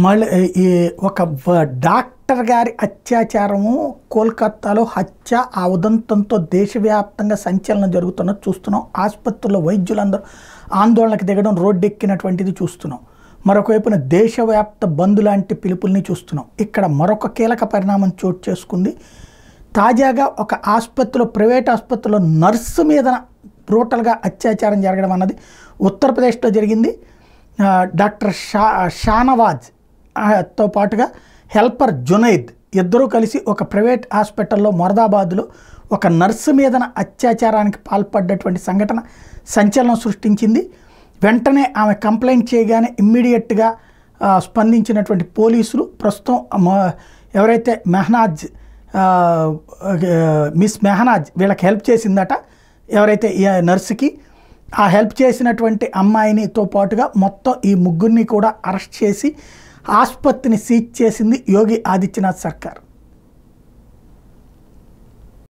మళ్ళీ ఈ ఒక డాక్టర్ గారి అత్యాచారము, కోల్కతాలో హత్య, ఆ ఉదంతంతో దేశవ్యాప్తంగా సంచలనం జరుగుతున్నది చూస్తున్నాం. ఆసుపత్రుల్లో వైద్యులందరూ ఆందోళనకు దిగడం, రోడ్డెక్కినటువంటిది చూస్తున్నాం. మరొకవైపున దేశవ్యాప్త బంద్ లాంటి పిలుపుల్ని చూస్తున్నాం. ఇక్కడ మరొక కీలక పరిణామం చోటు చేసుకుంది. తాజాగా ఒక ఆసుపత్రిలో, ప్రైవేట్ ఆసుపత్రిలో నర్సు మీద బ్రూటల్గా అత్యాచారం జరగడం అన్నది ఉత్తరప్రదేశ్లో జరిగింది. డాక్టర్ షానవాజ్ తో పాటుగా హెల్పర్ జునైద్ ఇద్దరూ కలిసి ఒక ప్రైవేట్ హాస్పిటల్లో మొరదాబాద్లో ఒక నర్సు మీదన అత్యాచారానికి పాల్పడ్డటువంటి సంఘటన సంచలనం సృష్టించింది. వెంటనే ఆమె కంప్లైంట్ చేయగానే ఇమ్మీడియట్గా స్పందించినటువంటి పోలీసులు ప్రస్తుతం ఎవరైతే మెహనాజ్, మిస్ మెహనాజ్ వీళ్ళకి హెల్ప్ చేసిందట, ఎవరైతే ఈ నర్సుకి, ఆ హెల్ప్ చేసినటువంటి అమ్మాయినితో పాటుగా మొత్తం ఈ ముగ్గురిని కూడా అరెస్ట్ చేసి ఆసుపత్రిని సీజ్ చేసింది యోగి ఆదిత్యనాథ్ సర్కార్.